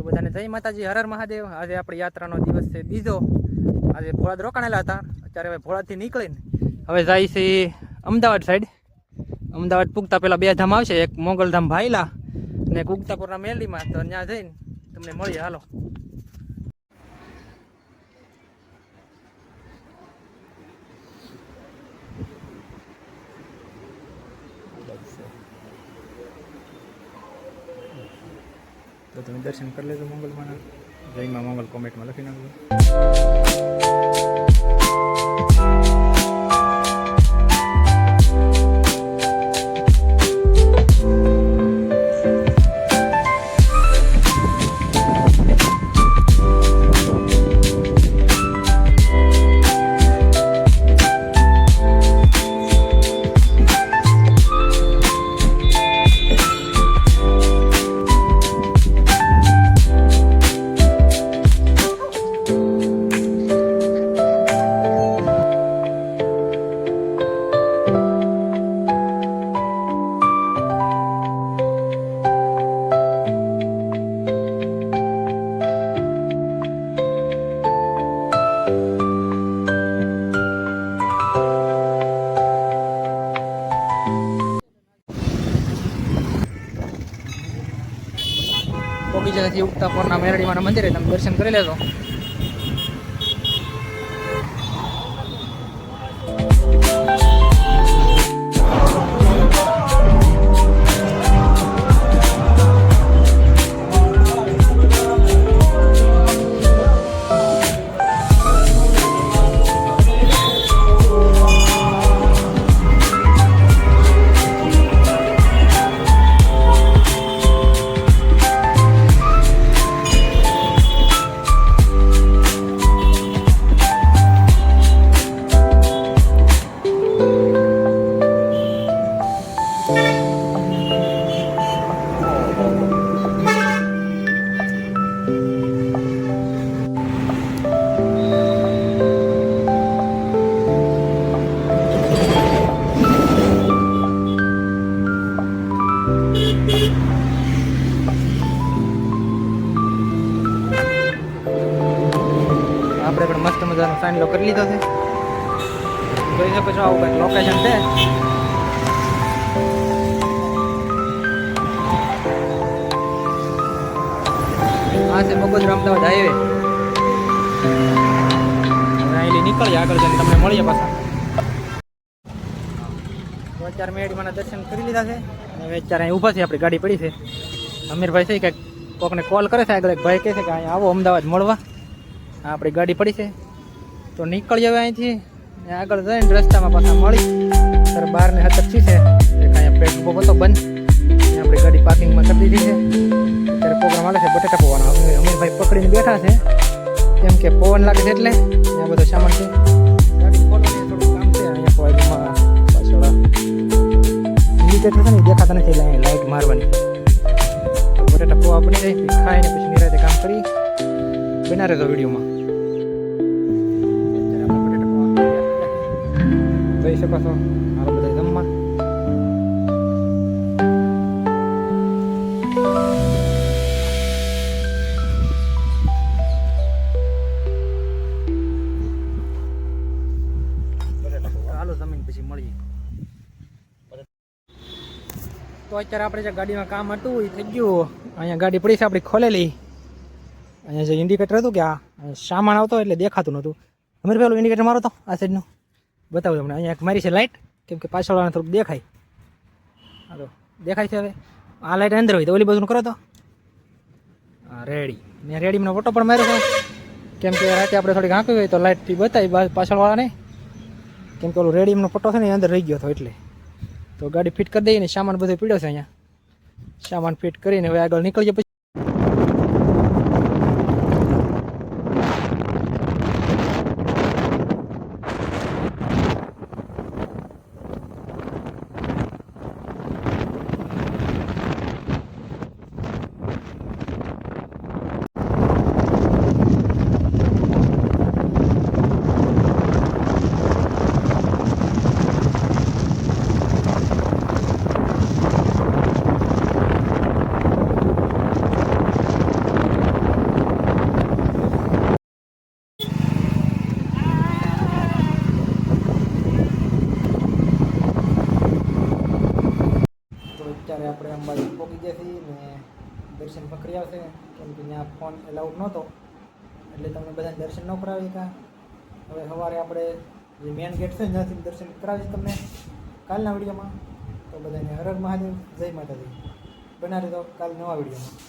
બધાને જય માતાજી, હર હર મહાદેવ। આજે આપણી યાત્રાનો દિવસ છે બીજો। આજે ભોળાદ રોકાણેલા હતા, અત્યારે હવે ભોળાદથી નીકળીને હવે જાય છે અમદાવાદ સાઈડ। અમદાવાદ પૂગતા પહેલાં બે ધામ આવશે, એક મોગલધામ ભાઈલા ને એક ઉગતાપુરના મેરડીમાં। તો ત્યાં જઈને તમને મળીએ, હાલો। તો તમે દર્શન કરી લેજો મંગલમાના। જય માં મંગલ કોમેન્ટમાં લખી નાખજો। બગીચાથી ઉગતાપુરના મેરડીમાંના મંદિરે તમે દર્શન કરી લેજો। આપણે પણ મસ્ત મજાનો ફાઇનલો કરી લીધો છે। જોઈ શકો છો, આવું કંઈક લોકેશન છે। આ છે બગોદરા અમદાવાદ હાઈવે। અહીંથી નીકળીએ, આગળ જઈને તમને મળીએ પાછા। તો અત્યારે મેરડીમાંના દર્શન કરી લીધા છે અને હવે અત્યારે અહીં ઊભા છે, આપણી ગાડી પડી છે। અમીરભાઈ છે કે કોકને કોલ કરે છે, આગળ એક ભાઈ કહે છે કે અહીંયા આવો અમદાવાદ મળવા, આપણી ગાડી પડી છે। તો નીકળીએ હવે અહીંથી, આગળ જઈને રસ્તામાં પાછા મળી। અત્યારે 12 ને 27 છે, એક અહીંયા પેટ્રોલ પંપ હતો બંધ, આપણી ગાડી પાર્કિંગમાં કરી દીધી છે। અત્યારે પ્રોગ્રામ હાલે છે બટેટા પૌવાનો। અમીરભાઈ પકડીને બેઠા છે, કેમ કે પવન લાગે છે એટલે અહીંયા બધો સામાન છે। ગાડી ખોલવાની થોડું કામ છે, અહીંયા પોઈન્ટમાં પાછળ ઇન્ડિકેટર છે ને દેખાતા નથી, એટલે અહીંયા લાઇટ મારવાની। બટેટા પૌવા બની જાય, ખાઈને પછી નિરાતે કામ કરી બના રહેજો વિડીયોમાં। જોઈ શકો છો, હાલો બધા જમવા। હાલો જમીન પછી મળીએ। તો અત્યારે આપણે જે ગાડીમાં કામ હતું એ થઈ ગયું। અહીંયા ગાડી પડી છે આપણી ખોલેલી। અહીંયા જે ઇન્ડિકેટર હતું કે આ સામાન આવતો એટલે દેખાતું નહોતું। અમીર પેલું ઇન્ડિકેટર મારો તો આ સાઈડનું બતાવું તમને। અહીંયા એક મારી છે લાઇટ, કેમ કે પાછળવાળાને થોડુંક દેખાય। હા તો દેખાય છે। હવે આ લાઇટ અંદર હોય તો ઓલી બાજુનું કરો તો હા રેડી। મેં રેડીનો ફોટો પણ માર્યો છે, કેમ કે રાતે આપણે થોડીક આંકવી હોય તો લાઇટથી બતાવી પાછળવાળાને, કેમ કે ઓલું રેડીનો ફોટો છે ને અંદર રહી ગયો હતો એટલે। તો ગાડી ફિટ કરી દઈએ ને સામાન બધો પીડ્યો છે અહીંયા, સામાન ફિટ કરીને હવે આગળ નીકળીએ। પછી દર્શન પકડી આવશે, કેમ કે ત્યાં ફોન એલાઉડ નહોતો એટલે તમને બધાને દર્શન ન કરાવી શકા. હવે સવારે આપણે જે મેન ગેટ છે ત્યાંથી દર્શન કરાવીશ તમને કાલના વિડીયોમાં. તો બધાને હર હર મહાદેવ, જય માતાજી. બનાવી દો કાલ નવા વિડીયોમાં.